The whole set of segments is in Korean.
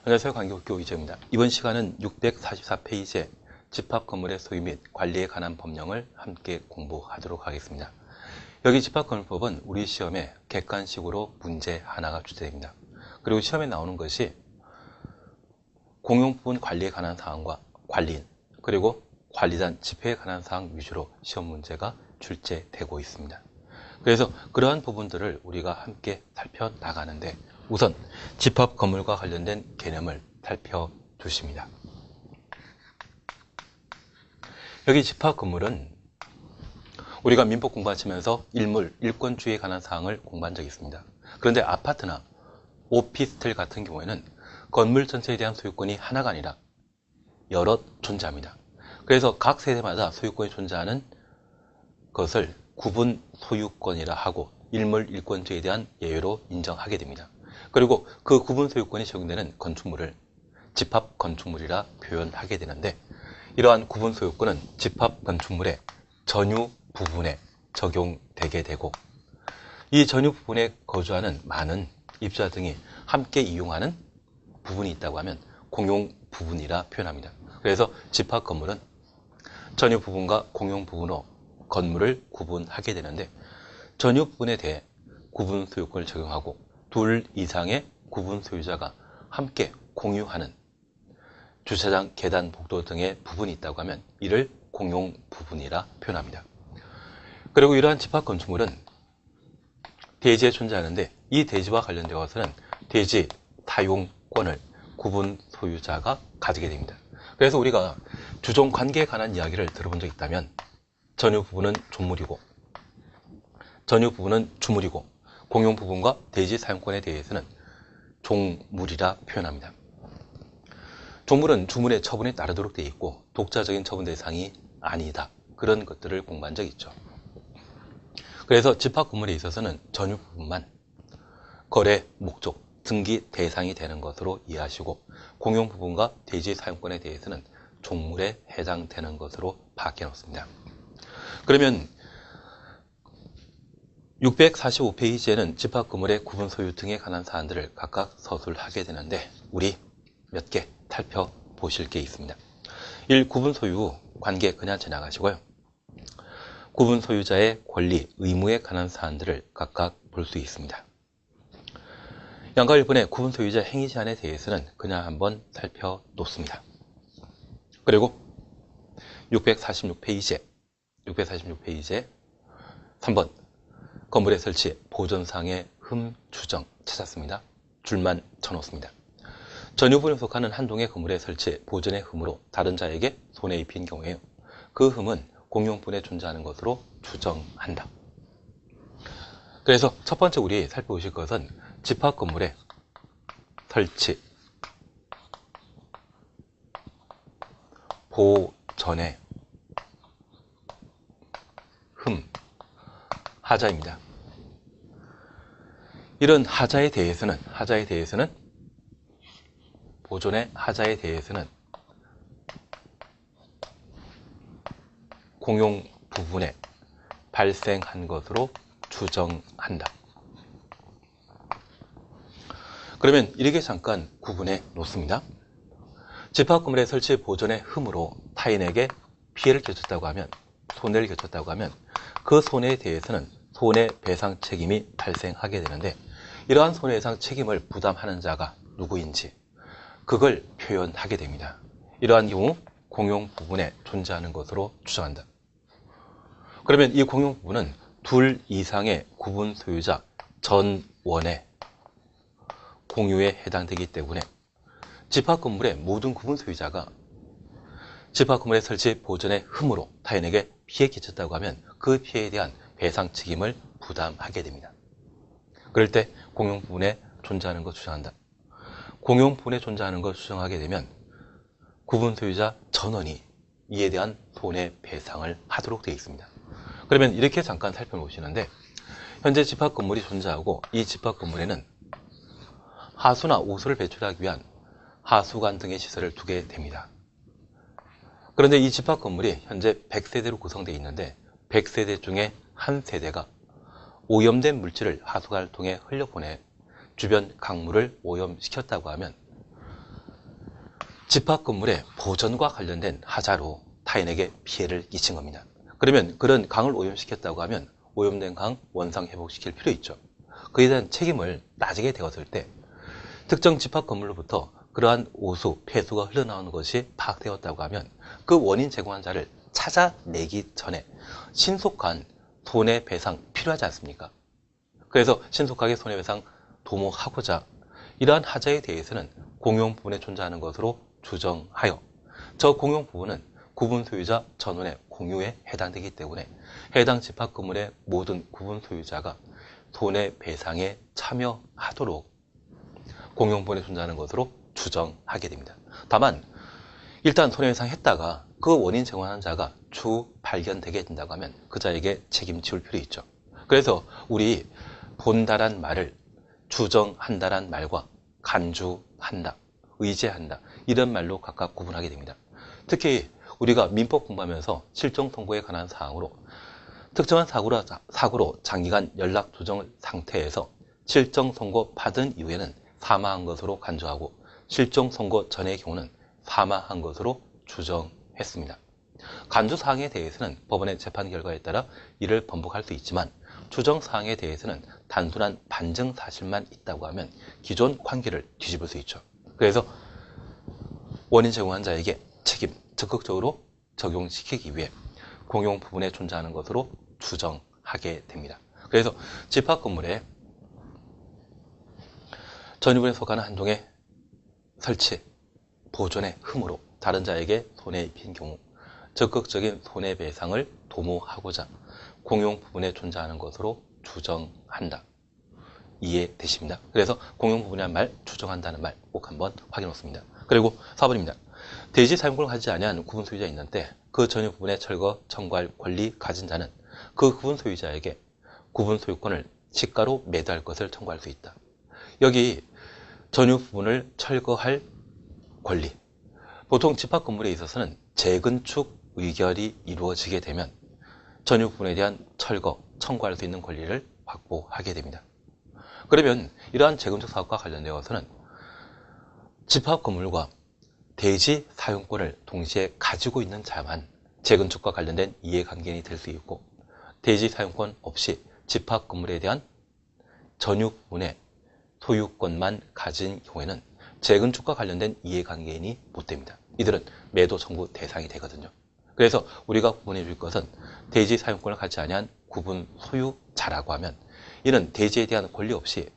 안녕하세요. 강교교 이재입니다. 이번 시간은 644페이지의 집합건물의 소유 및 관리에 관한 법령을 함께 공부하도록 하겠습니다. 여기 집합건물법은 우리 시험에 객관식으로 문제 하나가 출제됩니다. 그리고 시험에 나오는 것이 공용부분 관리에 관한 사항과 관리인, 그리고 관리단 집회에 관한 사항 위주로 시험 문제가 출제되고 있습니다. 그래서 그러한 부분들을 우리가 함께 살펴나가는데 우선 집합건물과 관련된 개념을 살펴주십니다. 여기 집합건물은 우리가 민법 공부하시면서 일물, 일권주의에 관한 사항을 공부한 적이 있습니다. 그런데 아파트나 오피스텔 같은 경우에는 건물 전체에 대한 소유권이 하나가 아니라 여럿 존재합니다. 그래서 각 세대마다 소유권이 존재하는 것을 구분 소유권이라 하고 일물, 일권주의에 대한 예외로 인정하게 됩니다. 그리고 그 구분 소유권이 적용되는 건축물을 집합 건축물이라 표현하게 되는데 이러한 구분 소유권은 집합 건축물의 전유 부분에 적용되게 되고 이 전유 부분에 거주하는 많은 입주자 등이 함께 이용하는 부분이 있다고 하면 공용 부분이라 표현합니다. 그래서 집합 건물은 전유 부분과 공용 부분으로 건물을 구분하게 되는데 전유 부분에 대해 구분 소유권을 적용하고 둘 이상의 구분 소유자가 함께 공유하는 주차장, 계단, 복도 등의 부분이 있다고 하면 이를 공용 부분이라 표현합니다. 그리고 이러한 집합 건축물은 대지에 존재하는데 이 대지와 관련되어서는 대지 사용권을 구분 소유자가 가지게 됩니다. 그래서 우리가 주종 관계에 관한 이야기를 들어본 적 있다면 전유 부분은 존물이고 전유 부분은 주물이고 공용 부분과 대지 사용권에 대해서는 종물이라 표현합니다. 종물은 주물의 처분에 따르도록 되어 있고 독자적인 처분 대상이 아니다. 그런 것들을 공부한 적이 있죠. 그래서 집합 건물에 있어서는 전유 부분만 거래 목적, 등기 대상이 되는 것으로 이해하시고 공용 부분과 대지 사용권에 대해서는 종물에 해당되는 것으로 바뀌어 놓습니다. 그러면 645페이지에는 집합 건물의 구분 소유 등에 관한 사안들을 각각 서술하게 되는데 우리 몇 개 살펴보실 게 있습니다. 1. 구분 소유 관계 그냥 지나가시고요. 구분 소유자의 권리, 의무에 관한 사안들을 각각 볼 수 있습니다. 양가 1번의 구분 소유자 행위 제한에 대해서는 그냥 한번 살펴놓습니다. 그리고 646페이지에 3번 건물의 설치, 보존상의 흠 추정 찾았습니다. 줄만 쳐놓습니다. 전유분에 속하는 한 동의 건물의 설치, 보존의 흠으로 다른 자에게 손해 입힌 경우에 그 흠은 공용분에 존재하는 것으로 추정한다. 그래서 첫 번째 우리 살펴보실 것은 집합 건물의 설치, 보존의 흠, 하자입니다. 이런 하자에 대해서는 보존의 하자에 대해서는 공용 부분에 발생한 것으로 추정한다. 그러면 이렇게 잠깐 구분해 놓습니다. 집합 건물의 설치 보존의 흠으로 타인에게 피해를 끼쳤다고 하면, 손해를 끼쳤다고 하면 그 손해에 대해서는 손해배상 책임이 발생하게 되는데 이러한 손해배상 책임을 부담하는 자가 누구인지 그걸 표현하게 됩니다. 이러한 경우 공용 부분에 존재하는 것으로 추정한다. 그러면 이 공용 부분은 둘 이상의 구분 소유자 전원의 공유에 해당되기 때문에 집합 건물의 모든 구분 소유자가 집합 건물의 설치 보존의 흠으로 타인에게 피해 끼쳤다고 하면 그 피해에 대한 배상 책임을 부담하게 됩니다. 그럴 때 공용 부분에 존재하는 것 추정한다. 공용 부분에 존재하는 것 추정하게 되면 구분 소유자 전원이 이에 대한 손해배상을 하도록 되어 있습니다. 그러면 이렇게 잠깐 살펴보시는데 현재 집합 건물이 존재하고 이 집합 건물에는 하수나 오수를 배출하기 위한 하수관 등의 시설을 두게 됩니다. 그런데 이 집합 건물이 현재 100세대로 구성되어 있는데 100세대 중에 한 세대가 오염된 물질을 하수관을 통해 흘려보내 주변 강물을 오염시켰다고 하면 집합 건물의 보전과 관련된 하자로 타인에게 피해를 끼친 겁니다. 그러면 그런 강을 오염시켰다고 하면 오염된 강 원상 회복시킬 필요 있죠. 그에 대한 책임을 따지게 되었을 때 특정 집합 건물로부터 그러한 오수, 폐수가 흘러나오는 것이 파악되었다고 하면 그 원인 제공한 자를 찾아내기 전에 신속한 손해배상 필요하지 않습니까? 그래서 신속하게 손해배상 도모하고자 이러한 하자에 대해서는 공용 부분에 존재하는 것으로 추정하여 저 공용 부분은 구분 소유자 전원의 공유에 해당되기 때문에 해당 집합 건물의 모든 구분 소유자가 손해배상에 참여하도록 공용 부분에 존재하는 것으로 추정하게 됩니다. 다만 일단 손해배상 했다가 그 원인 제공하는 자가 추후 발견되게 된다고 하면 그 자에게 책임지울 필요 있죠. 그래서 우리 본다란 말을 추정한다란 말과 간주한다, 의제한다 이런 말로 각각 구분하게 됩니다. 특히 우리가 민법 공부하면서 실종 통고에 관한 사항으로 특정한 사고로 장기간 연락 조정 상태에서 실종 선고 받은 이후에는 사망한 것으로 간주하고 실종 선고 전의 경우는 사망한 것으로 추정했습니다. 간주 사항에 대해서는 법원의 재판 결과에 따라 이를 번복할 수 있지만 추정 사항에 대해서는 단순한 반증 사실만 있다고 하면 기존 관계를 뒤집을 수 있죠. 그래서 원인 제공한 자에게 책임 적극적으로 적용시키기 위해 공용 부분에 존재하는 것으로 추정하게 됩니다. 그래서 집합 건물에 전유분에 속하는 한동의 설치, 보존의 흠으로 다른 자에게 손해 입힌 경우 적극적인 손해배상을 도모하고자 공용 부분에 존재하는 것으로 추정한다. 이해되십니다? 그래서 공용 부분이라는 말, 추정한다는 말 꼭 한번 확인해 놓습니다. 그리고 4번입니다. 대지 사용권을 가지지 아니한 구분 소유자 있는데 그 전유 부분에 철거, 청구할 권리 가진 자는 그 구분 소유자에게 구분 소유권을 시가로 매도할 것을 청구할 수 있다. 여기 전유 부분을 철거할 권리. 보통 집합 건물에 있어서는 재건축 의결이 이루어지게 되면 전유 부분에 대한 철거, 청구할 수 있는 권리를 확보하게 됩니다. 그러면 이러한 재건축 사업과 관련되어서는 집합 건물과 대지 사용권을 동시에 가지고 있는 자만 재건축과 관련된 이해관계인이 될 수 있고 대지 사용권 없이 집합 건물에 대한 전유 부분의 소유권만 가진 경우에는 재건축과 관련된 이해관계인이 못 됩니다. 이들은 매도 청구 대상이 되거든요. 그래서 우리가 구분해 줄 것은 대지 사용권을 갖지 아니한 구분 소유자라고 하면 이는 대지에 대한 권리 없이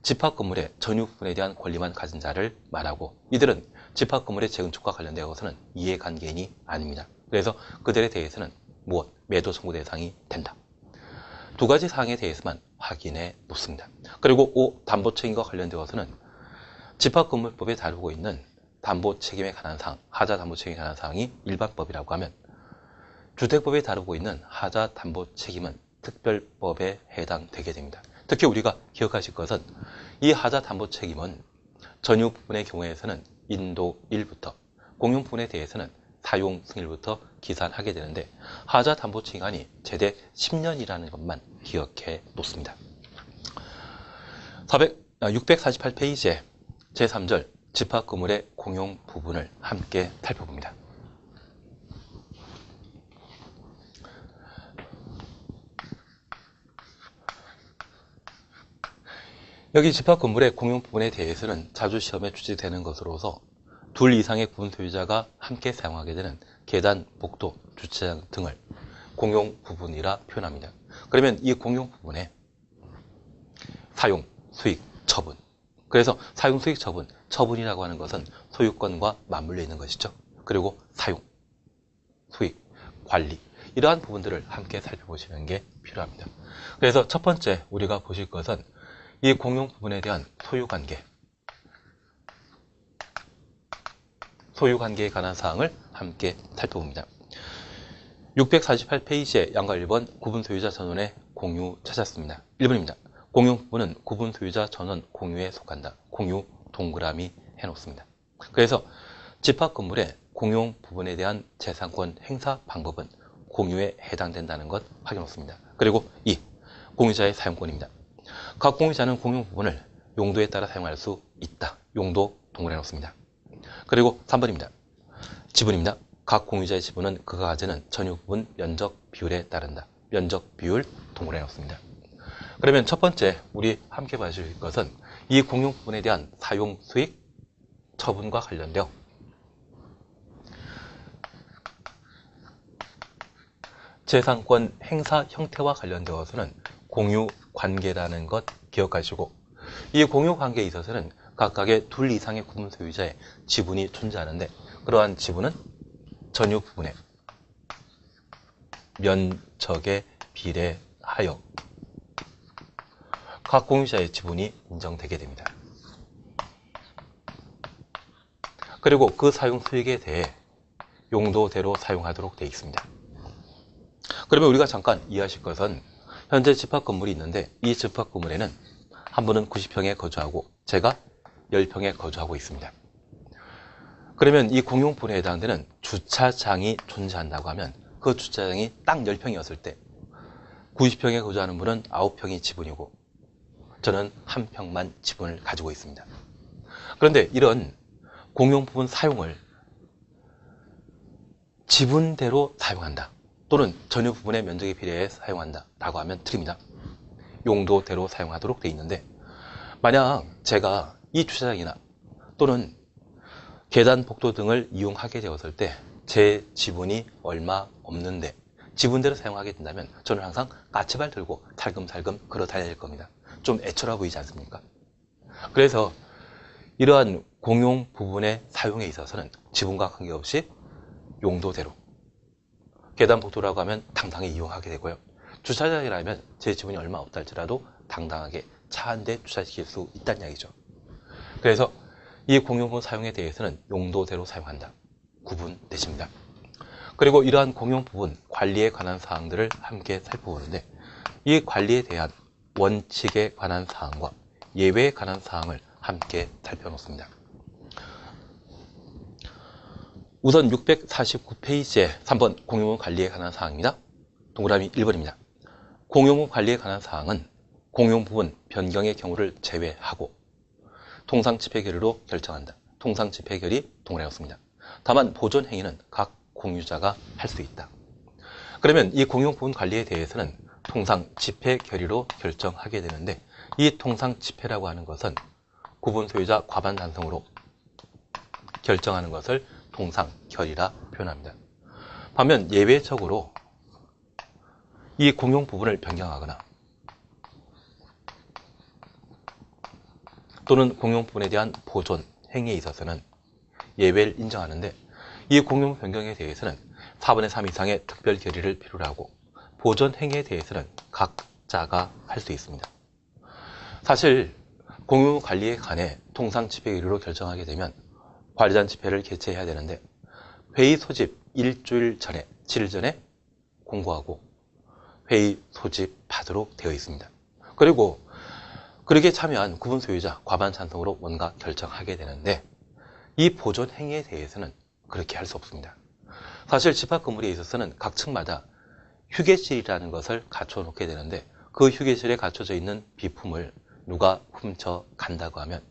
집합 건물의 전유 부분에 대한 권리만 가진 자를 말하고 이들은 집합 건물의 재건축과 관련되어서는 이해관계인이 아닙니다. 그래서 그들에 대해서는 무엇? 매도 청구 대상이 된다. 두 가지 사항에 대해서만 확인해 놓습니다. 그리고 5. 담보 책임과 관련되어서는 집합 건물법에 다루고 있는 담보 책임에 관한 사항, 하자 담보 책임에 관한 사항이 일반법이라고 하면 주택법에 다루고 있는 하자 담보 책임은 특별법에 해당되게 됩니다. 특히 우리가 기억하실 것은 이 하자 담보 책임은 전유 부분의 경우에서는 인도 1부터 공용 부분에 대해서는 사용 승일부터 기산하게 되는데 하자 담보 책임이 최대 10년이라는 것만 기억해 놓습니다. 648페이지에 제3절 집합 건물의 공용 부분을 함께 살펴봅니다. 여기 집합 건물의 공용 부분에 대해서는 자주 시험에 출제되는 것으로서 둘 이상의 구분 소유자가 함께 사용하게 되는 계단, 복도, 주차장 등을 공용 부분이라 표현합니다. 그러면 이 공용 부분에 사용, 수익, 처분. 그래서 사용, 수익, 처분. 처분이라고 하는 것은 소유권과 맞물려 있는 것이죠. 그리고 사용, 수익, 관리. 이러한 부분들을 함께 살펴보시는 게 필요합니다. 그래서 첫 번째 우리가 보실 것은 이 공용 부분에 대한 소유관계. 소유관계에 관한 사항을 함께 살펴봅니다. 648페이지에 양과 1번 구분 소유자 전원의 공유 찾았습니다. 1번입니다. 공용 부분은 구분 소유자 전원 공유에 속한다. 공유 동그라미 해놓습니다. 그래서 집합 건물의 공용 부분에 대한 재산권 행사 방법은 공유에 해당된다는 것 확인했습니다. 그리고 2. 공유자의 사용권입니다. 각 공유자는 공용 부분을 용도에 따라 사용할 수 있다. 용도 동그라미 해놓습니다. 그리고 3번입니다. 지분입니다. 각 공유자의 지분은 그가 가지는 전유 부분 면적 비율에 따른다. 면적 비율 동그라미 넣습니다. 그러면 첫 번째 우리 함께 봐주실 것은 이 공용 부분에 대한 사용 수익 처분과 관련되어 재산권 행사 형태와 관련되어서는 공유 관계라는 것 기억하시고, 이 공유 관계에 있어서는 각각의 둘 이상의 구분 소유자의 지분이 존재하는데, 그러한 지분은 전유 부분의 면적에 비례하여 각 공유자의 지분이 인정되게 됩니다. 그리고 그 사용 수익에 대해 용도대로 사용하도록 되어 있습니다. 그러면 우리가 잠깐 이해하실 것은 현재 집합 건물이 있는데, 이 집합 건물에는 한 분은 90평에 거주하고 제가 10평에 거주하고 있습니다. 그러면 이 공용분에 해당되는 주차장이 존재한다고 하면 그 주차장이 딱 10평이었을 때 90평에 거주하는 분은 9평이 지분이고 저는 1평만 지분을 가지고 있습니다. 그런데 이런 공용부분 사용을 지분대로 사용한다, 또는 전유 부분의 면적에 비례해 사용한다 라고 하면 틀립니다. 용도대로 사용하도록 되어 있는데, 만약 제가 이 주차장이나 또는 계단, 복도 등을 이용하게 되었을 때 제 지분이 얼마 없는데 지분대로 사용하게 된다면 저는 항상 까치발 들고 살금살금 걸어 다녀야 될 겁니다. 좀 애처로워 보이지 않습니까? 그래서 이러한 공용 부분의 사용에 있어서는 지분과 관계없이 용도대로, 계단, 복도라고 하면 당당히 이용하게 되고요, 주차장이라면 제 지분이 얼마 없다 할지라도 당당하게 차 한 대 주차시킬 수 있다는 이야기죠. 그래서 이 공용부분 사용에 대해서는 용도대로 사용한다, 구분되십니다. 그리고 이러한 공용부분 관리에 관한 사항들을 함께 살펴보는데, 이 관리에 대한 원칙에 관한 사항과 예외에 관한 사항을 함께 살펴놓습니다. 우선 649페이지에 3번 공용부분 관리에 관한 사항입니다. 동그라미 1번입니다. 공용부분 관리에 관한 사항은 공용부분 변경의 경우를 제외하고 통상집회결의로 결정한다. 통상집회결의 동그라미였습니다. 다만 보존 행위는 각 공유자가 할 수 있다. 그러면 이 공용부분 관리에 대해서는 통상집회결의로 결정하게 되는데, 이 통상집회라고 하는 것은 구분 소유자 과반 찬성으로 결정하는 것을 통상결의라 표현합니다. 반면 예외적으로 이 공용 부분을 변경하거나 또는 공용 부분에 대한 보존 행위에 있어서는 예외를 인정하는데, 이 공용 변경에 대해서는 4분의 3 이상의 특별 결의를 필요로 하고 보존 행위에 대해서는 각자가 할 수 있습니다. 사실 공용 관리에 관해 통상 집회 결의로 결정하게 되면 관리단 집회를 개최해야 되는데, 회의 소집 일주일 전에, 7일 전에 공고하고 회의 소집하도록 되어 있습니다. 그리고 그렇게 참여한 구분 소유자 과반 찬성으로 뭔가 결정하게 되는데, 이 보존 행위에 대해서는 그렇게 할 수 없습니다. 사실 집합 건물에 있어서는 각 층마다 휴게실이라는 것을 갖춰 놓게 되는데, 그 휴게실에 갖춰져 있는 비품을 누가 훔쳐 간다고 하면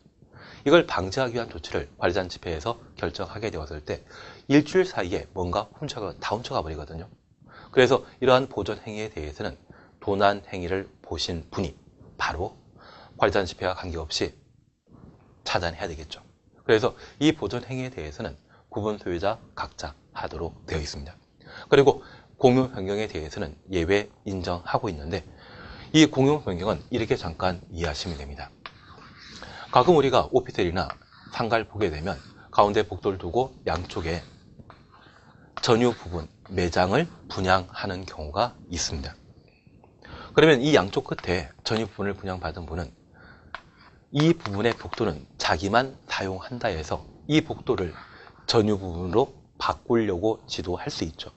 이걸 방지하기 위한 조치를 관리단 집회에서 결정하게 되었을 때 일주일 사이에 뭔가 다 훔쳐가 버리거든요. 그래서 이러한 보존 행위에 대해서는 도난 행위를 보신 분이 바로 관리단 집회와 관계없이 차단해야 되겠죠. 그래서 이 보존 행위에 대해서는 구분 소유자 각자 하도록 되어 있습니다. 그리고 공용 변경에 대해서는 예외 인정하고 있는데, 이 공용 변경은 이렇게 잠깐 이해하시면 됩니다. 가끔 우리가 오피스텔이나 상가를 보게 되면 가운데 복도를 두고 양쪽에 전유 부분, 매장을 분양하는 경우가 있습니다. 그러면 이 양쪽 끝에 전유 부분을 분양받은 분은 이 부분의 복도는 자기만 사용한다 해서 이 복도를 전유 부분으로 바꾸려고 지도할 수 있죠.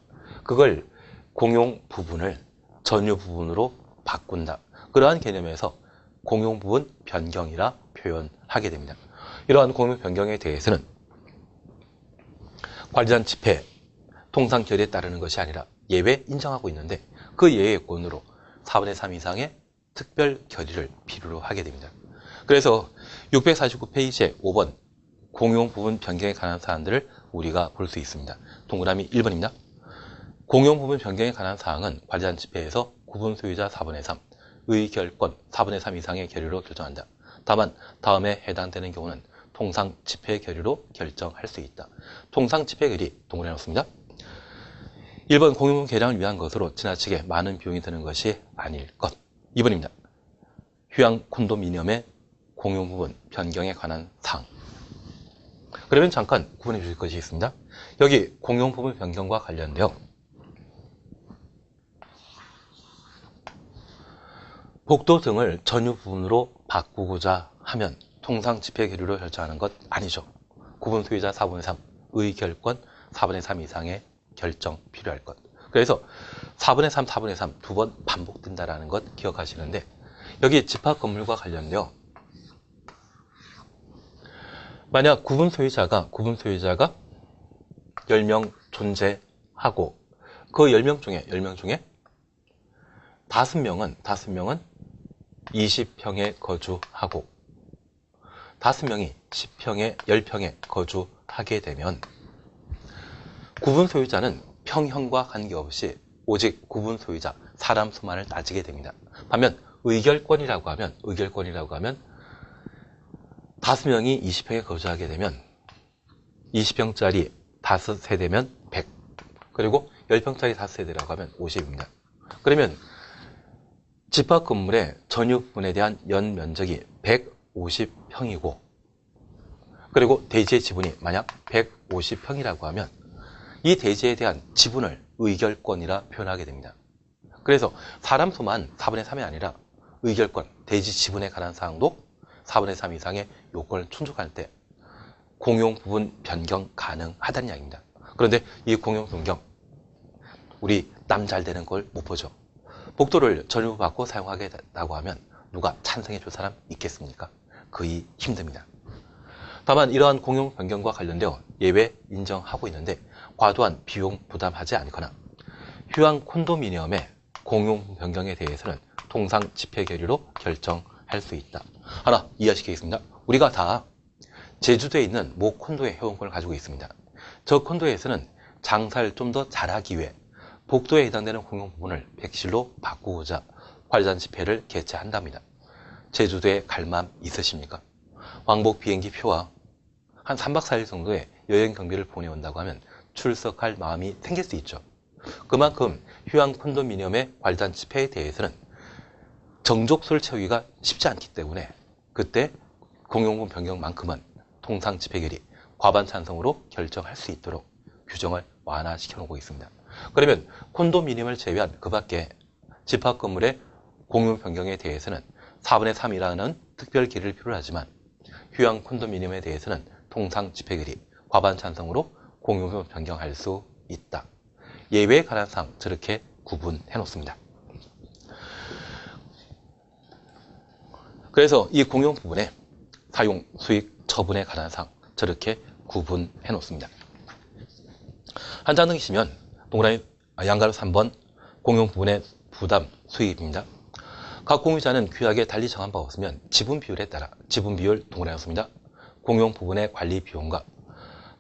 그걸 공용 부분을 전유 부분으로 바꾼다, 그러한 개념에서 공용 부분 변경이라 표현하게 됩니다. 이러한 공용 변경에 대해서는 관리단 집회 통상 결의에 따르는 것이 아니라 예외 인정하고 있는데, 그 예외권으로 4분의 3 이상의 특별 결의를 필요로 하게 됩니다. 그래서 649페이지에 5번 공용 부분 변경에 관한 사항들을 우리가 볼 수 있습니다. 동그라미 1번입니다. 공용 부분 변경에 관한 사항은 관리자는 집회에서 구분 소유자 4분의 3, 의결권 4분의 3 이상의 결의로 결정한다. 다만 다음에 해당되는 경우는 통상 집회 결의로 결정할 수 있다. 통상 집회 결의 동그라미 놓습니다. 1번 공용 부분 개량을 위한 것으로 지나치게 많은 비용이 드는 것이 아닐 것. 2번입니다. 휴양 콘도미니엄의 공용 부분 변경에 관한 사항. 그러면 잠깐 구분해 주실 것이 있습니다. 여기 공용 부분 변경과 관련되어 복도 등을 전유 부분으로 바꾸고자 하면 통상 집회 결의로 결정하는 것 아니죠. 구분 소유자 4분의 3, 의결권 4분의 3 이상의 결정 필요할 것. 그래서 4분의 3, 4분의 3 두 번 반복된다는 것 기억하시는데 여기 집합 건물과 관련되어 만약 구분 소유자가 10명 존재하고 그 10명 중에 5명은 20평에 거주하고 5명이 10평에 10평에 거주하게 되면 구분 소유자는 평형과 관계없이 오직 구분 소유자 사람 수만을 따지게 됩니다. 반면 의결권이라고 하면 5명이 20평에 거주하게 되면 20평짜리 5세대면 100 그리고 10평짜리 5세대라고 하면 50입니다. 그러면 집합 건물의 전유 부분에 대한 연 면적이 150평이고 그리고 대지의 지분이 만약 150평이라고 하면 이 대지에 대한 지분을 의결권이라 표현하게 됩니다. 그래서 사람 수만 4분의 3이 아니라 의결권, 대지 지분에 관한 사항도 4분의 3 이상의 요건을 충족할 때 공용 부분 변경 가능하다는 이야기입니다. 그런데 이 공용 변경 우리 남 잘 되는 걸 못 보죠. 복도를 전유 받고 사용하겠다고 하면 누가 찬성해 줄 사람 있겠습니까? 거의 힘듭니다. 다만 이러한 공용 변경과 관련되어 예외 인정하고 있는데 과도한 비용 부담하지 않거나 휴양 콘도미니엄의 공용 변경에 대해서는 통상 집회 결의로 결정할 수 있다. 하나 이해하시겠습니다. 우리가 다 제주도에 있는 모 콘도의 회원권을 가지고 있습니다. 저 콘도에서는 장사를 좀 더 잘하기 위해 복도에 해당되는 공용 부분을 백실로 바꾸고자 관리자 집회를 개최한답니다. 제주도에 갈 마음 있으십니까? 왕복 비행기 표와 한 3박 4일 정도의 여행 경비를 보내온다고 하면 출석할 마음이 생길 수 있죠. 그만큼 휴양 콘도미니엄의 관리자 집회에 대해서는 정족수를 채우기가 쉽지 않기 때문에 그때 공용부분 변경만큼은 통상 집회 결의 과반 찬성으로 결정할 수 있도록 규정을 완화시켜 놓고 있습니다. 그러면 콘도미니엄을 제외한 그 밖에 집합 건물의 공용 변경에 대해서는 4분의 3이라는 특별 결의를 필요로 하지만 휴양 콘도미니엄에 대해서는 통상 집회 결의 과반 찬성으로 공용 변경할 수 있다. 예외에 관한 사항 저렇게 구분해 놓습니다. 그래서 이 공용 부분의 사용 수익 처분에 관한 사항 저렇게 구분해 놓습니다. 한 장 넘기시면 동그라미 양가로 3번 공용 부분의 부담 수익입니다. 각 공유자는 규약에 달리 정한 바 없으면 지분 비율에 따라 지분 비율 동그라미 놓습니다. 공용 부분의 관리 비용과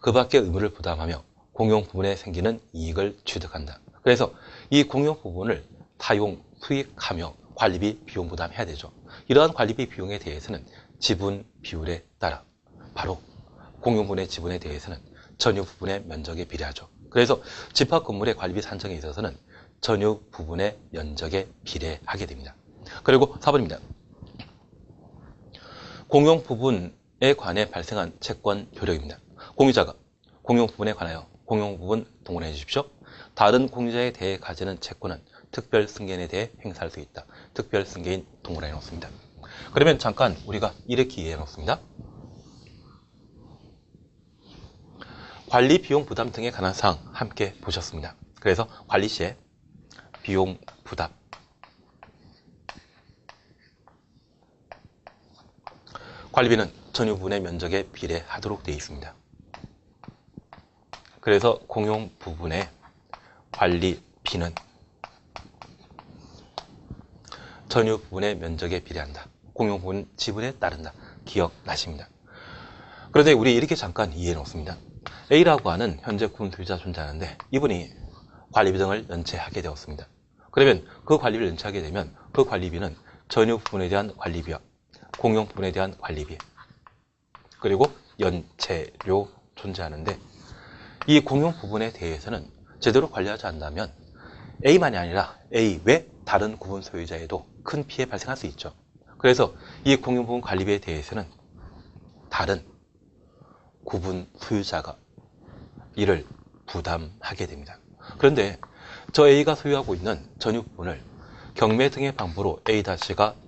그 밖의 의무를 부담하며 공용 부분에 생기는 이익을 취득한다. 그래서 이 공용 부분을 사용 수익하며 관리비 비용 부담해야 되죠. 이러한 관리비 비용에 대해서는 지분 비율에 따라 바로 공용 부분의 지분에 대해서는 전유 부분의 면적에 비례하죠. 그래서 집합 건물의 관리비 산정에 있어서는 전유 부분의 면적에 비례하게 됩니다. 그리고 4번입니다. 공용 부분에 관해 발생한 채권 효력입니다. 공유자가 공용 부분에 관하여 공용 부분 동원해 주십시오. 다른 공유자에 대해 가지는 채권은 특별 승계인에 대해 행사할 수 있다. 특별 승계인 동그라미 놓습니다. 그러면 잠깐 우리가 이렇게 이해해 놓습니다. 관리 비용 부담 등에 관한 사항 함께 보셨습니다. 그래서 관리 시에 비용 부담 관리비는 전유 부분의 면적에 비례하도록 되어 있습니다. 그래서 공용 부분의 관리비는 전유 부분의 면적에 비례한다. 공용 부분 지분에 따른다. 기억나십니다. 그런데 우리 이렇게 잠깐 이해해 놓습니다. A라고 하는 현재 구분 소유자 존재하는데 이분이 관리비 등을 연체하게 되었습니다. 그러면 그 관리비를 연체하게 되면 그 관리비는 전유 부분에 대한 관리비와 공용 부분에 대한 관리비 그리고 연체료 존재하는데 이 공용 부분에 대해서는 제대로 관리하지 않는다면 A만이 아니라 A 외 다른 구분 소유자에도 큰 피해 발생할 수 있죠. 그래서 이 공용 부분 관리비에 대해서는 다른 구분 소유자가 이를 부담하게 됩니다. 그런데 저 A가 소유하고 있는 전유 부분을 경매 등의 방법으로 A-가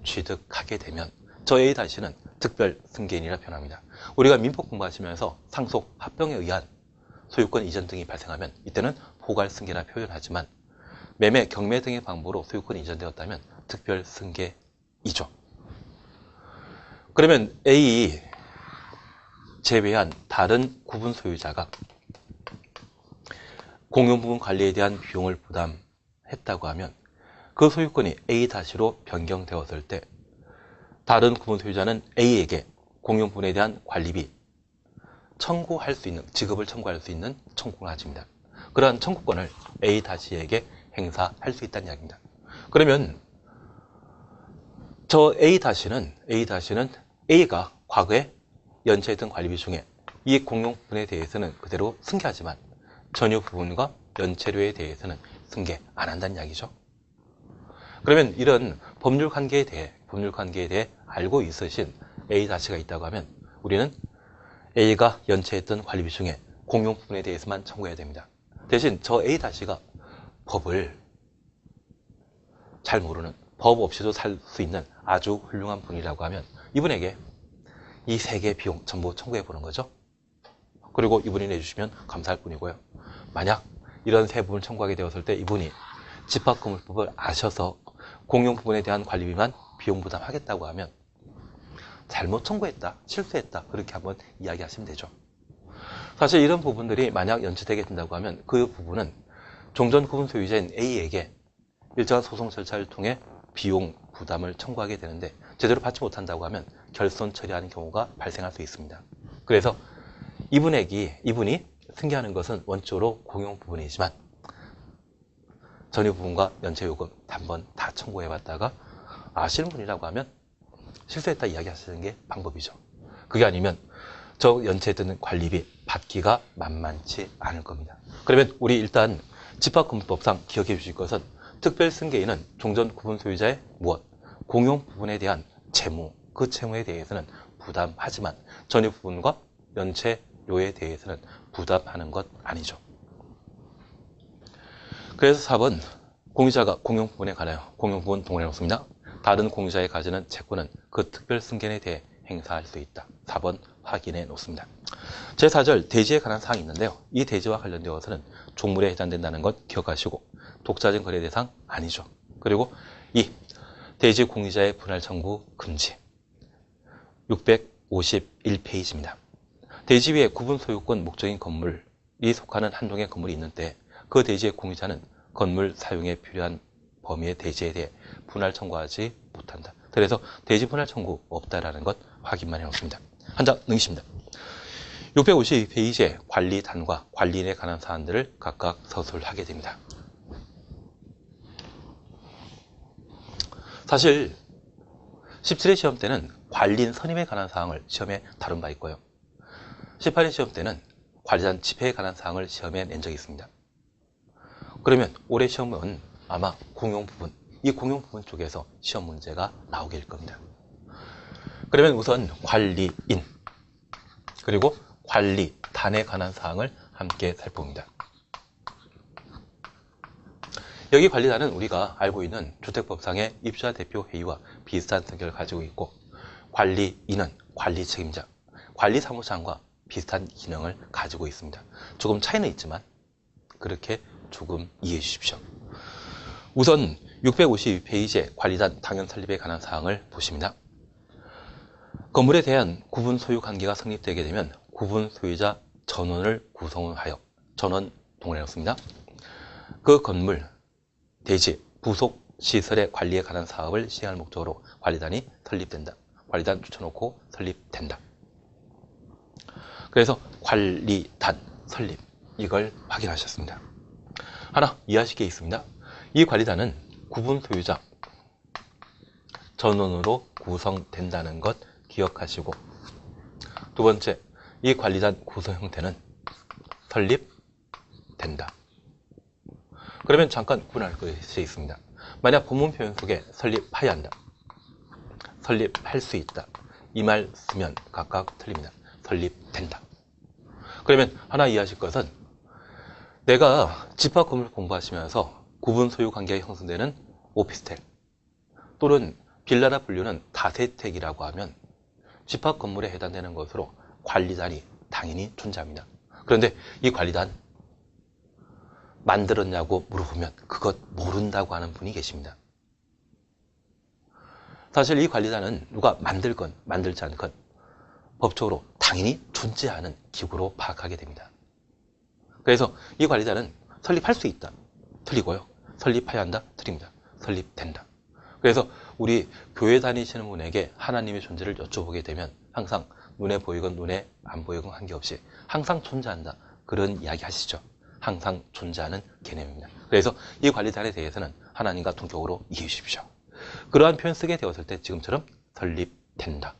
취득하게 되면 저 A-는 특별 승계인이라 표현합니다. 우리가 민법 공부하시면서 상속, 합병에 의한 소유권 이전 등이 발생하면 이때는 포괄 승계라 표현하지만 매매, 경매 등의 방법으로 소유권이 이전되었다면 특별 승계이죠. 그러면 A 제외한 다른 구분 소유자가 공용 부분 관리에 대한 비용을 부담했다고 하면 그 소유권이 A-로 변경되었을 때 다른 구분 소유자는 A에게 공용 부분에 대한 관리비 청구할 수 있는, 지급을 청구할 수 있는 청구를 가집니다. 그러한 청구권을 A-에게 행사할 수 있다는 이야기입니다. 그러면 저 A-는 A가 과거에 연체했던 관리비 중에 이 공용 부분에 대해서는 그대로 승계하지만 전유 부분과 연체료에 대해서는 승계 안 한다는 이야기죠. 그러면 이런 법률 관계에 대해 알고 있으신 A-가 있다고 하면 우리는 A가 연체했던 관리비 중에 공용 부분에 대해서만 청구해야 됩니다. 대신 저 A-가 법을 잘 모르는, 법 없이도 살 수 있는 아주 훌륭한 분이라고 하면 이분에게 이 세 개 비용 전부 청구해 보는 거죠. 그리고 이분이 내주시면 감사할 뿐이고요. 만약 이런 세 부분을 청구하게 되었을 때 이분이 집합건물법을 아셔서 공용 부분에 대한 관리비만 비용 부담하겠다고 하면 잘못 청구했다, 실수했다 그렇게 한번 이야기하시면 되죠. 사실 이런 부분들이 만약 연체되게 된다고 하면 그 부분은 종전 구분 소유자인 A에게 일정한 소송 절차를 통해 비용 부담을 청구하게 되는데 제대로 받지 못한다고 하면 결손 처리하는 경우가 발생할 수 있습니다. 그래서 이분이 승계하는 것은 원칙으로 공용 부분이지만 전유 부분과 연체 요금 단번 다 청구해 봤다가 아시는 분이라고 하면 실수했다 이야기하시는 게 방법이죠. 그게 아니면 저 연체했던 관리비 받기가 만만치 않을 겁니다. 그러면 우리 일단 집합건물법상 기억해 주실 것은 특별승계인은 종전 구분 소유자의 무엇? 공용 부분에 대한 채무, 그 채무에 대해서는 부담하지만 전유 부분과 연체료에 대해서는 부담하는 것 아니죠. 그래서 4번 공유자가 공용 부분에 관하여 공용 부분 동원해 놓습니다. 다른 공유자의 가지는 채권은 그 특별승계인에 대해 행사할 수 있다. 4번 확인해 놓습니다. 제4절 대지에 관한 사항이 있는데요. 이 대지와 관련되어서는 종물에 해당된다는 것 기억하시고 독자적 거래 대상 아니죠. 그리고 이 대지 공유자의 분할 청구 금지 651페이지입니다. 대지 위에 구분 소유권 목적인 건물이 속하는 한동의 건물이 있는 때 그 대지의 공유자는 건물 사용에 필요한 범위의 대지에 대해 분할 청구하지 못한다. 그래서 대지 분할 청구 없다라는 것 확인만 해놓습니다. 한 장 넘기십니다. 652페이지에 관리단과 관리인에 관한 사안들을 각각 서술하게 됩니다. 사실 17회 시험 때는 관리인 선임에 관한 사항을 시험에 다룬 바 있고요. 18회 시험 때는 관리단 집회에 관한 사항을 시험에 낸 적이 있습니다. 그러면 올해 시험은 아마 공용 부분, 이 공용 부분 쪽에서 시험 문제가 나오게 될 겁니다. 그러면 우선 관리인 그리고 관리단에 관한 사항을 함께 살펴봅니다. 여기 관리단은 우리가 알고 있는 주택법상의 입주자 대표 회의와 비슷한 성격을 가지고 있고 관리인은 관리 책임자, 관리사무장과 비슷한 기능을 가지고 있습니다. 조금 차이는 있지만 그렇게 조금 이해해 주십시오. 우선 652페이지에 관리단 당연 설립에 관한 사항을 보십니다. 건물에 대한 구분 소유 관계가 성립되게 되면 구분 소유자 전원을 구성하여 전원 동원해 놓습니다. 그 건물, 대지, 부속 시설의 관리에 관한 사업을 시행할 목적으로 관리단이 설립된다. 관리단 추천놓고 설립된다. 그래서 관리단 설립, 이걸 확인하셨습니다. 하나 이해하실 게 있습니다. 이 관리단은 구분 소유자 전원으로 구성된다는 것 기억하시고, 두 번째, 이 관리단 구성 형태는 설립된다. 그러면 잠깐 구분할 것이 있습니다. 만약 본문 표현 속에 설립하여야 한다, 설립할 수 있다, 이 말 쓰면 각각 틀립니다. 설립된다. 그러면 하나 이해하실 것은, 내가 집합 건물 공부하시면서 구분 소유 관계가 형성되는 오피스텔 또는 빌라라 불리는 다세택이라고 하면 집합 건물에 해당되는 것으로 관리단이 당연히 존재합니다. 그런데 이 관리단 만들었냐고 물어보면 그것 모른다고 하는 분이 계십니다. 사실 이 관리단은 누가 만들건 만들지 않건 법적으로 당연히 존재하는 기구로 파악하게 됩니다. 그래서 이 관리단은 설립할 수 있다, 틀리고요. 설립해야 한다, 틀립니다. 설립된다. 그래서 우리 교회 다니시는 분에게 하나님의 존재를 여쭤보게 되면 항상 눈에 보이건 눈에 안 보이건 관계없이 항상 존재한다, 그런 이야기 하시죠. 항상 존재하는 개념입니다. 그래서 이 관리단에 대해서는 하나님과 동격으로 이해해 주십시오. 그러한 표현 쓰게 되었을 때 지금처럼 설립된다,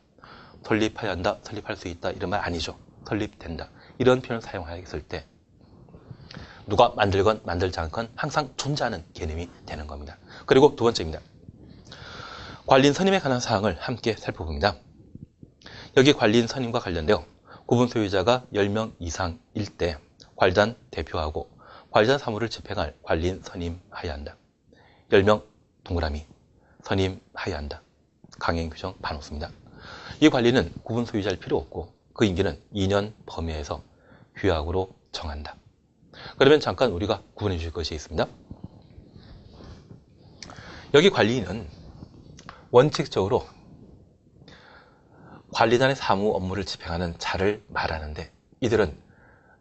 설립해야 한다, 설립할 수 있다, 이런 말 아니죠. 설립된다, 이런 표현을 사용하였을 때 누가 만들건 만들지 않건 항상 존재하는 개념이 되는 겁니다. 그리고 두 번째입니다. 관리인 선임에 관한 사항을 함께 살펴봅니다. 여기 관리인 선임과 관련되어 구분 소유자가 10명 이상일 때 관리단 대표하고 관리단 사무를 집행할 관리인 선임하여야 한다. 10명 동그라미 선임하여야 한다. 강행 규정 반없습니다. 이 관리는 구분 소유자일 필요 없고 그 임기는 2년 범위에서 규약으로 정한다. 그러면 잠깐 우리가 구분해 주실 것이 있습니다. 여기 관리인은 원칙적으로 관리단의 사무 업무를 집행하는 자를 말하는데 이들은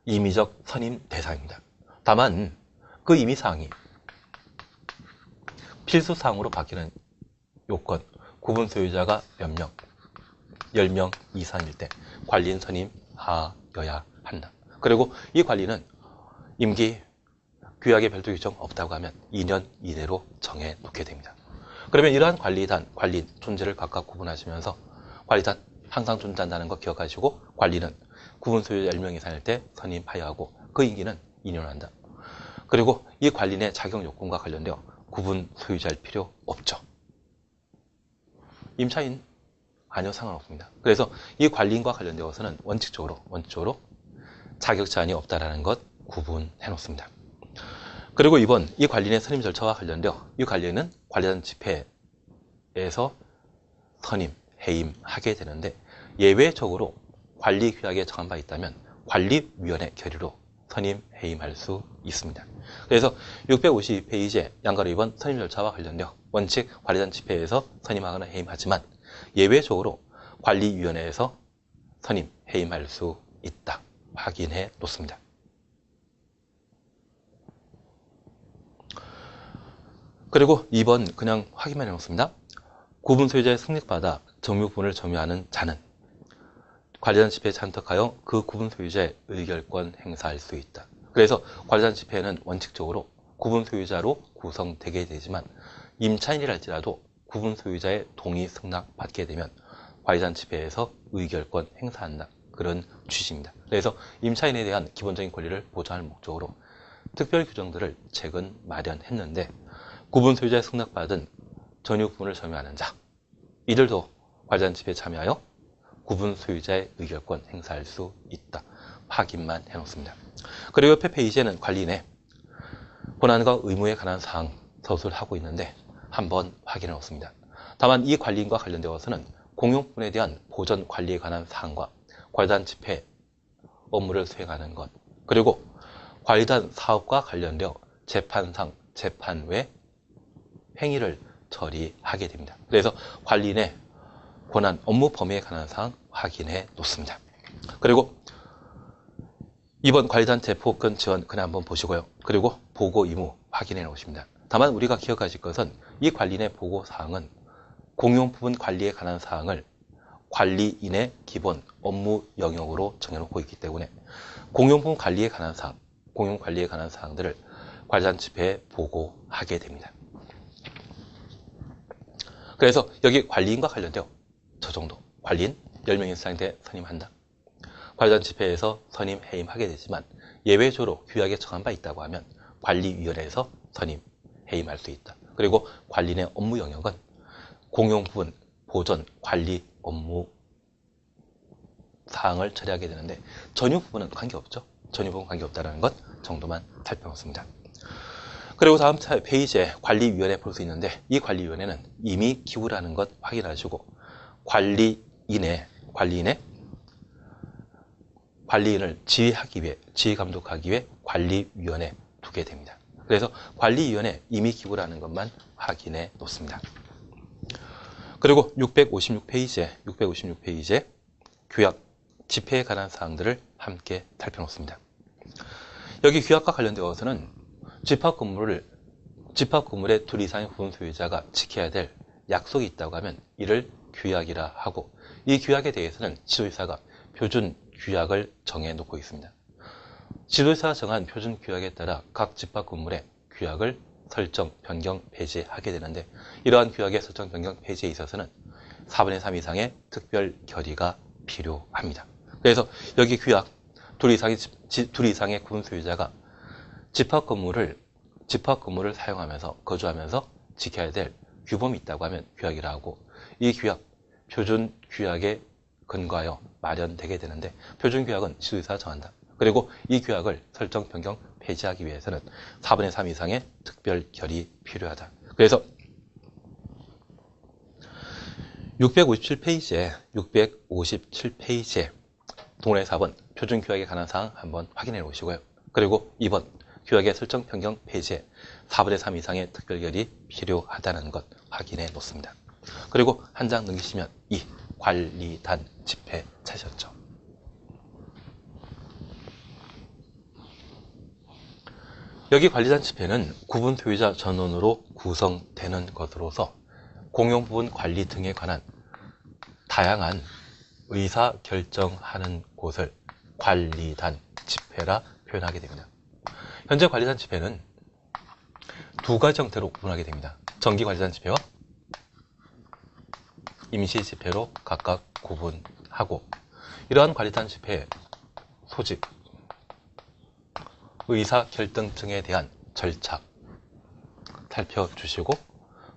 임의적 선임 대상입니다. 다만 그 임의사항이 필수사항으로 바뀌는 요건, 구분 소유자가 몇 명, 10명 이상일 때 관리인 선임하여야 한다. 그리고 이 관리는 임기 규약의 별도 규정 없다고 하면 2년 이내로 정해 놓게 됩니다. 그러면 이러한 관리단, 관리인 존재를 각각 구분하시면서 관리단 항상 존재한다는 거 기억하시고, 관리는 구분 소유자 10명 이상일 때 선임하여야 하고 그 임기는 2년 한다. 그리고 이 관리인의 자격 요건과 관련되어 구분 소유자일 필요 없죠. 임차인 아니요, 상관없습니다. 그래서 이 관리인과 관련되어서는 원칙적으로 자격 제한이 없다라는 것 구분해 놓습니다. 그리고 이번 이 관리인의 선임 절차와 관련되어 이 관리인은 관리단 집회에서 선임, 해임하게 되는데 예외적으로 관리 규약에 정한 바 있다면 관리위원회 결의로 선임, 해임할 수 있습니다. 그래서 652페이지에 양가로 2번 선임 절차와 관련되어 원칙 관리단 집회에서 선임하거나 해임하지만 예외적으로 관리위원회에서 선임, 해임할 수 있다. 확인해 놓습니다. 그리고 2번 그냥 확인만 해 놓습니다. 구분 소유자의 승낙받아 정유분을 점유하는 자는 관리단 집회에 참석하여 그 구분 소유자의 의결권 행사할 수 있다. 그래서 관리단 집회는 원칙적으로 구분 소유자로 구성되게 되지만 임차인이랄지라도 구분 소유자의 동의 승낙 받게 되면 관리단 집회에서 의결권 행사한다. 그런 취지입니다. 그래서 임차인에 대한 기본적인 권리를 보장할 목적으로 특별 규정들을 최근 마련했는데 구분 소유자의 승낙받은 전유분을 점유하는 자, 이들도 관리단 집회에 참여하여 구분 소유자의 의결권 행사할 수 있다. 확인만 해놓습니다. 그리고 옆에 페이지에는 관리인의 권한과 의무에 관한 사항 서술을 하고 있는데 한번 확인해 놓습니다. 다만 이 관리인과 관련되어서는 공용분에 대한 보전 관리에 관한 사항과 관리단 집회 업무를 수행하는 것, 그리고 관리단 사업과 관련되어 재판상 재판 외 행위를 처리하게 됩니다. 그래서 관리인의 권한, 업무 범위에 관한 사항 확인해 놓습니다. 그리고 이번 관리단 대포권 지원 그냥 한번 보시고요. 그리고 보고 의무 확인해 놓으십니다. 다만 우리가 기억하실 것은 이 관리인의 보고 사항은 공용 부분 관리에 관한 사항을 관리인의 기본 업무 영역으로 정해놓고 있기 때문에 공용부문 관리에 관한 사항, 공용 관리에 관한 사항들을 관리단 집회에 보고하게 됩니다. 그래서 여기 관리인과 관련되어 저 정도 관리인 10명 이상대 선임한다. 관리단 집회에서 선임 해임하게 되지만 예외적으로 규약에 정한 바 있다고 하면 관리위원회에서 선임 해임할 수 있다. 그리고 관리인의 업무 영역은 공용부문 보존 관리 업무 사항을 처리하게 되는데 전유 부분은 관계없죠. 전유 부분 관계없다는 것 정도만 살펴봤습니다. 그리고 다음 페이지에 관리위원회 볼 수 있는데 이 관리위원회는 이미 기구라는 것 확인하시고 관리인을 지휘하기 위해, 지휘 감독하기 위해 관리위원회 두게 됩니다. 그래서 관리위원회 임의 기구라는 것만 확인해 놓습니다. 그리고 656페이지에 규약, 집회에 관한 사항들을 함께 살펴놓습니다. 여기 규약과 관련되어서는 집합건물의 둘 이상의 부분 소유자가 지켜야 될 약속이 있다고 하면 이를 규약이라 하고 이 규약에 대해서는 지도이사가 표준 규약을 정해놓고 있습니다. 지도이사가 정한 표준 규약에 따라 각 집합건물의 규약을 설정, 변경, 폐지하게 되는데 이러한 규약의 설정, 변경, 폐지에 있어서는 4분의 3 이상의 특별 결의가 필요합니다. 그래서 여기 규약, 둘 이상의 구분 소유자가 집합건물을 사용하면서 거주하면서 지켜야 될 규범이 있다고 하면 규약이라 하고 이 규약, 표준 규약에 근거하여 마련되게 되는데 표준 규약은 지도이사가 정한다. 그리고 이 규약을 설정, 변경, 폐지하기 위해서는 4분의 3 이상의 특별 결의 필요하다. 그래서 657페이지에 동원의 4번 표준 규약에 관한 사항 한번 확인해 놓으시고요. 그리고 2번 규약의 설정, 변경, 폐지에 4분의 3 이상의 특별 결의 필요하다는 것 확인해 놓습니다. 그리고 한 장 넘기시면 이 관리단 집회 찾으셨죠. 여기 관리단 집회는 구분 소유자 전원으로 구성되는 것으로서 공용부분 관리 등에 관한 다양한 의사 결정하는 곳을 관리단 집회라 표현하게 됩니다. 현재 관리단 집회는 두 가지 형태로 구분하게 됩니다. 정기 관리단 집회와 임시 집회로 각각 구분하고 이러한 관리단 집회의 소집, 의사 결정증에 대한 절차 살펴주시고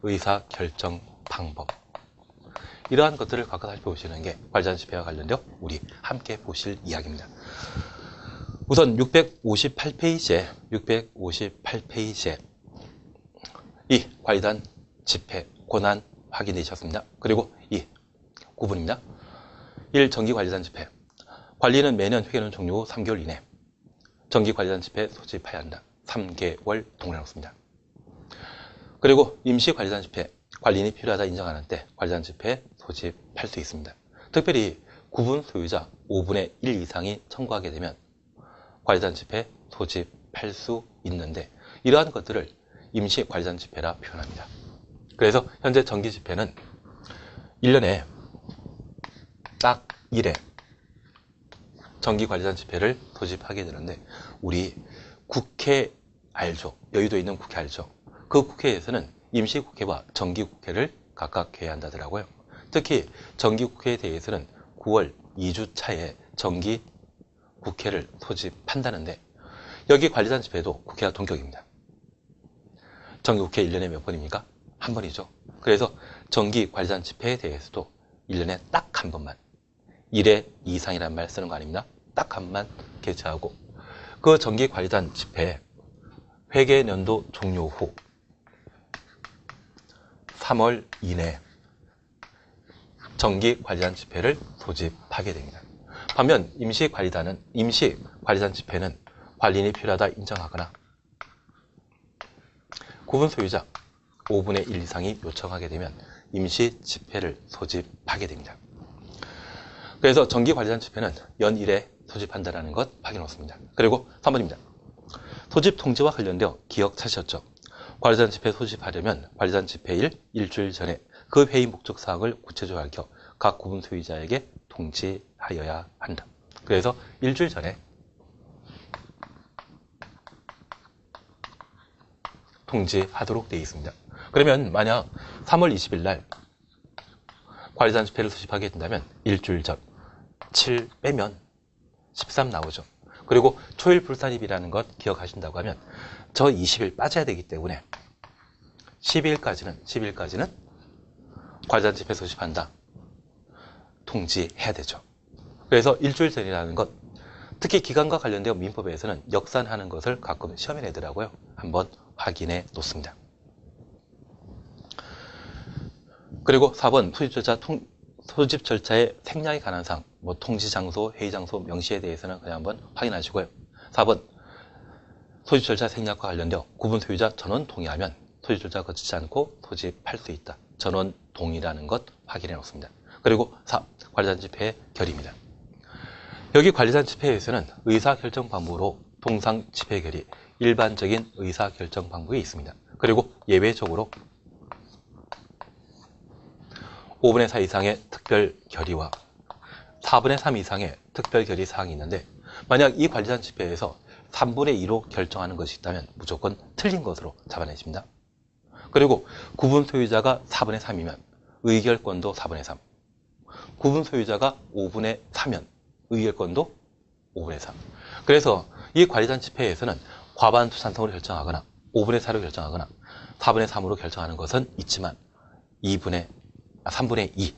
의사 결정 방법 이러한 것들을 각각 살펴보시는 게 관리단 집회와 관련되어 우리 함께 보실 이야기입니다. 우선 658페이지에 이 관리단 집회 권한 확인되셨습니다. 그리고 이 구분입니다. 1. 정기관리단 집회. 관리는 매년 회계는 종료 후 3개월 이내 정기관리단 집회 소집해야 한다. 3개월 동일하습니다. 그리고 임시관리단 집회. 관리인이 필요하다 인정하는 때 관리단 집회에 소집할 수 있습니다. 특별히 구분 소유자 5분의 1 이상이 청구하게 되면 관리단 집회에 소집할 수 있는데 이러한 것들을 임시관리단 집회라 표현합니다. 그래서 현재 정기 집회는 1년에 딱 1회 정기관리단 집회를 소집하게 되는데 우리 국회 알죠? 여의도에 있는 국회 알죠? 그 국회에서는 임시국회와 정기국회를 각각 개회한다더라고요 특히 정기국회에 대해서는 9월 2주 차에 정기국회를 소집한다는데 여기 관리단 집회도 국회가 동격입니다. 정기국회 1년에 몇 번입니까? 한 번이죠. 그래서 정기관리단 집회에 대해서도 1년에 딱 한 번만 1회 이상이라는 말 쓰는 거 아닙니다. 딱 한 번만 개최하고 그 정기관리단 집회 회계연도 종료 후 3월 이내 정기관리단 집회를 소집하게 됩니다. 반면 임시관리단 집회는 관리인이 필요하다 인정하거나 구분 소유자 5분의 1 이상이 요청하게 되면 임시 집회를 소집하게 됩니다. 그래서 정기관리단 집회는 연 1회 소집한다는 것 확인했습니다. 그리고 3번입니다. 소집 통지와 관련되어 기억 찾으셨죠? 관리단 집회 소집하려면 관리단 집회일 일주일 전에 그 회의 목적 사항을 구체적으로 밝혀 각 구분 소유자에게 통지하여야 한다. 그래서 일주일 전에 통지하도록 되어 있습니다. 그러면 만약 3월 20일 날 관리단 집회를 소집하게 된다면 일주일 전 7 빼면 13 나오죠. 그리고 초일 불산입이라는 것 기억하신다고 하면 저 20일 빠져야 되기 때문에 12일까지는 관리단 집회 소집한다. 통지해야 되죠. 그래서 일주일 전이라는 것, 특히 기간과 관련되어 민법에서는 역산하는 것을 가끔 시험에 내더라고요. 한번 확인해 놓습니다. 그리고 4번 소집 절차의 생략에 관한 사항, 통지 장소, 회의 장소, 명시에 대해서는 그냥 한번 확인하시고요. 4번 소집 절차 생략과 관련되어 구분 소유자 전원 동의하면 소집 절차 거치지 않고 소집할 수 있다. 전원 동의라는 것 확인해 놓습니다. 그리고 4. 관리단 집회의 결의입니다. 여기 관리단 집회에서는 의사결정 방법으로 통상 집회 결의, 일반적인 의사결정 방법이 있습니다. 그리고 예외적으로 5분의 4 이상의 특별 결의와 4분의 3 이상의 특별 결의 사항이 있는데 만약 이 관리단 집회에서 3분의 2로 결정하는 것이 있다면 무조건 틀린 것으로 잡아내십니다. 그리고 구분 소유자가 4분의 3이면 의결권도 4분의 3. 구분 소유자가 5분의 3면 의결권도 5분의 3. 그래서 이 관리단 집회에서는 과반수 찬성으로 결정하거나 5분의 4로 결정하거나 4분의 3으로 결정하는 것은 있지만 3분의 2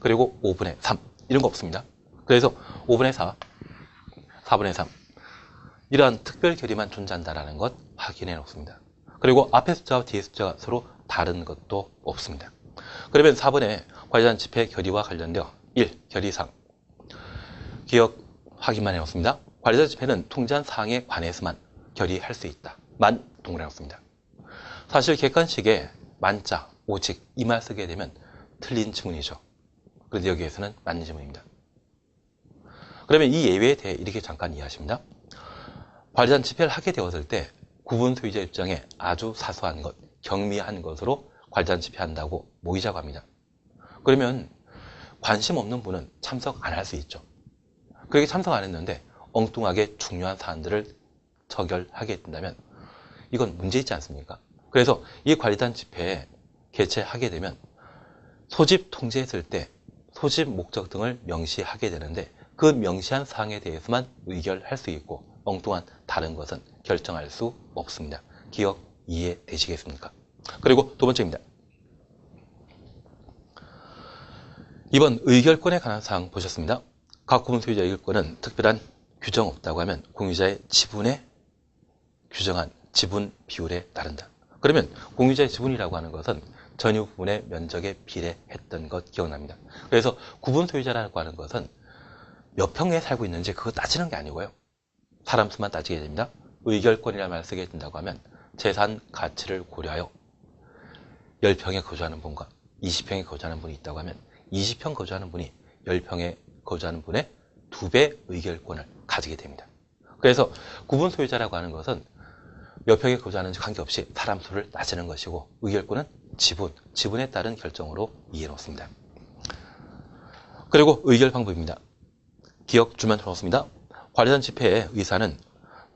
그리고 5분의 3 이런 거 없습니다. 그래서 5분의 4, 4분의 3 이러한 특별 결의만 존재한다는 것 확인해 놓습니다. 그리고 앞에 숫자와 뒤에 숫자가 서로 다른 것도 없습니다. 그러면 4번에 관리단 집회 결의와 관련되어 1. 결의사항 기억 확인만 해놓습니다. 관리단 집회는 통지한 사항에 관해서만 결의할 수 있다. 만 동그라미 놓습니다. 사실 객관식에 만자, 오직 이 말 쓰게 되면 틀린 지문이죠. 그런데 여기에서는 맞는 지문입니다. 그러면 이 예외에 대해 이렇게 잠깐 이해하십니다. 관리단 집회를 하게 되었을 때 구분 소유자 입장에 아주 사소한 것, 경미한 것으로 관리단 집회한다고 모이자고 합니다. 그러면 관심 없는 분은 참석 안 할 수 있죠. 그렇게 참석 안 했는데 엉뚱하게 중요한 사안들을 처결하게 된다면 이건 문제 있지 않습니까? 그래서 이 관리단 집회에 개최하게 되면 소집 통지했을 때 소집 목적 등을 명시하게 되는데 그 명시한 사항에 대해서만 의결할 수 있고 엉뚱한 다른 것은 결정할 수 없습니다. 기억 이해되시겠습니까? 그리고 두 번째입니다. 이번 의결권에 관한 사항 보셨습니다. 각 구분 소유자 의결권은 특별한 규정 없다고 하면 공유자의 지분에 규정한 지분 비율에 따른다. 그러면 공유자의 지분이라고 하는 것은 전유 부분의 면적에 비례했던 것 기억납니다. 그래서 구분 소유자라고 하는 것은 몇 평에 살고 있는지 그거 따지는 게 아니고요. 사람 수만 따지게 됩니다. 의결권이라는 말을 쓰게 된다고 하면 재산 가치를 고려하여 10평에 거주하는 분과 20평에 거주하는 분이 있다고 하면 20평 거주하는 분이 10평에 거주하는 분의 2배 의결권을 가지게 됩니다. 그래서 구분 소유자라고 하는 것은 몇 평에 거주하는지 관계없이 사람 수를 따지는 것이고 의결권은 지분에 따른 결정으로 이해해 놓습니다. 그리고 의결 방법입니다. 기억 줄만 틀어놓습니다. 관리단 집회의 의사는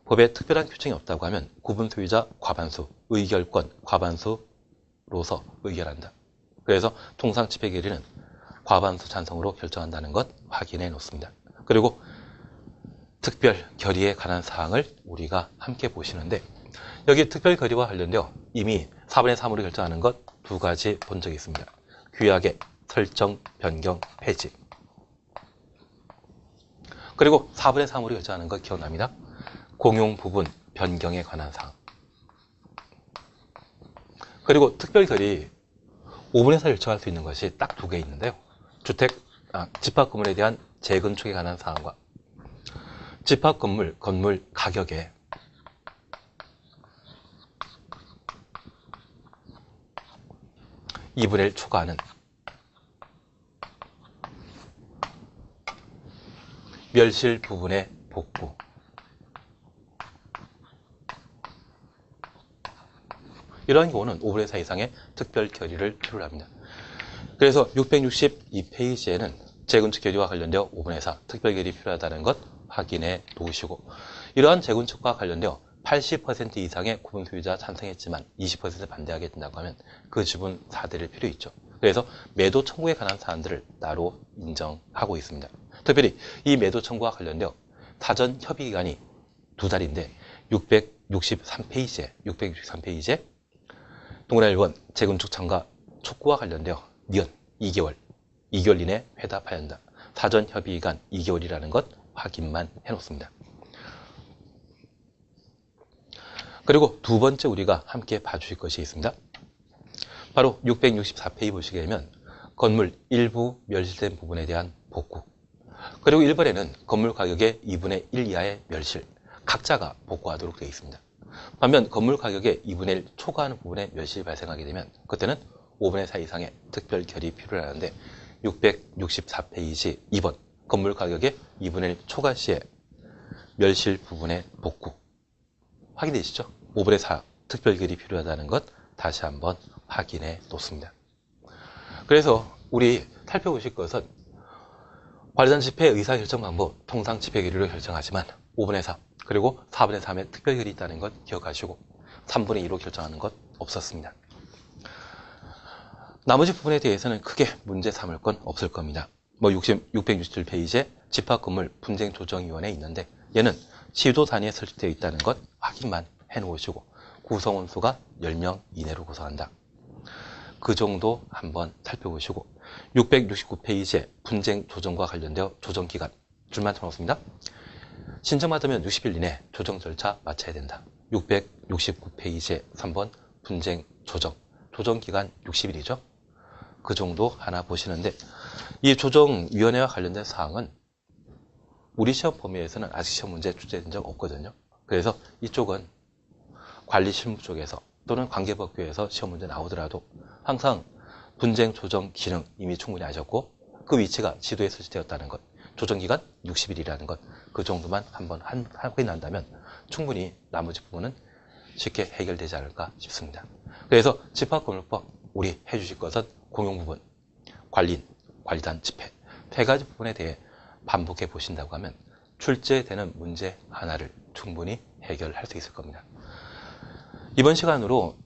법에 특별한 규정이 없다고 하면 구분 소유자 과반수, 의결권 과반수로서 의결한다. 그래서 통상 집회 결의는 과반수 찬성으로 결정한다는 것 확인해 놓습니다. 그리고 특별 결의에 관한 사항을 우리가 함께 보시는데 여기 특별 결의와 관련되어 이미 4분의 3으로 결정하는 것 두 가지 본 적이 있습니다. 규약의 설정, 변경, 폐지. 그리고 4분의 3으로 결정하는 것 기억납니다. 공용 부분 변경에 관한 사항. 그리고 특별 결의 5분의 4를 결정할 수 있는 것이 딱 두 개 있는데요. 집합 건물에 대한 재건축에 관한 사항과 집합 건물 가격에 (2분의 1) 초과하는 멸실 부분의 복구. 이러한 경우는 5분의 4 이상의 특별 결의를 필요로 합니다. 그래서 662페이지에는 재건축 결의와 관련되어 5분의 4 특별 결의 필요하다는 것 확인해 놓으시고, 이러한 재건축과 관련되어 80% 이상의 구분 소유자 찬성했지만 20% 반대하게 된다고 하면 그 지분 사들일 필요 있죠. 그래서 매도 청구에 관한 사안들을 따로 인정하고 있습니다. 특별히 이 매도 청구와 관련되어 사전 협의 기간이 2달인데 663페이지에 동그라미 1번 재건축 청구 촉구와 관련되어 니은 2개월 이내 회답해야 한다. 사전 협의 기간 2개월이라는 것 확인만 해놓습니다. 그리고 두 번째 우리가 함께 봐주실 것이 있습니다. 바로 664페이지 보시게 되면 건물 일부 멸실된 부분에 대한 복구, 그리고 1번에는 건물 가격의 2분의 1 이하의 멸실, 각자가 복구하도록 되어 있습니다. 반면 건물 가격의 2분의 1 초과하는 부분에 멸실이 발생하게 되면 그때는 5분의 4 이상의 특별 결의 필요하는데 664페이지 2번 건물 가격의 2분의 1 초과 시에 멸실 부분의 복구 확인되시죠? 5분의 4 특별 결의 필요하다는 것 다시 한번 확인해 놓습니다. 그래서 우리 살펴보실 것은 관리단 집회 의사결정 방법 통상 집회 결의로 결정하지만 5분의 4 그리고 4분의 3의 특별 결의 있다는 것 기억하시고 3분의 2로 결정하는 것 없었습니다. 나머지 부분에 대해서는 크게 문제 삼을 건 없을 겁니다. 667페이지에 집합건물 분쟁조정위원회 있는데 얘는 시도 단위에 설치되어 있다는 것 확인만 해놓으시고 구성원 수가 10명 이내로 구성한다. 그 정도 한번 살펴보시고 669페이지에 분쟁조정과 관련되어 조정기간 줄만 쳐놓습니다. 신청받으면 60일 이내 조정 절차 마쳐야 된다. 669페이지에 3번 분쟁조정 조정기간 60일이죠. 그 정도 하나 보시는데 이 조정위원회와 관련된 사항은 우리 시험 범위에서는 아직 시험 문제 출제된 적 없거든요. 그래서 이쪽은 관리실무 쪽에서 또는 관계법규에서 시험 문제 나오더라도 항상 분쟁 조정 기능 이미 충분히 아셨고 그 위치가 지도에 설치되었다는 것, 조정기간 60일이라는 것, 그 정도만 한번 확인한다면 충분히 나머지 부분은 쉽게 해결되지 않을까 싶습니다. 그래서 집합건물법 우리 해주실 것은 공용부분, 관리인, 관리단, 집회 세 가지 부분에 대해 반복해 보신다고 하면 출제되는 문제 하나를 충분히 해결할 수 있을 겁니다. 이번 시간으로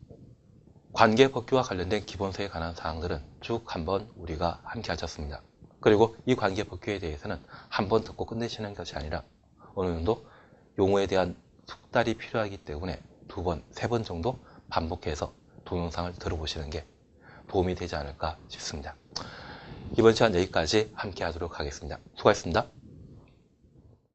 관계법규와 관련된 기본서에 관한 사항들은 쭉 한번 우리가 함께 하셨습니다. 그리고 이 관계법규에 대해서는 한번 듣고 끝내시는 것이 아니라 어느 정도 용어에 대한 숙달이 필요하기 때문에 2번, 3번 정도 반복해서 동영상을 들어보시는 게 도움이 되지 않을까 싶습니다. 이번 시간 여기까지 함께 하도록 하겠습니다. 수고하셨습니다.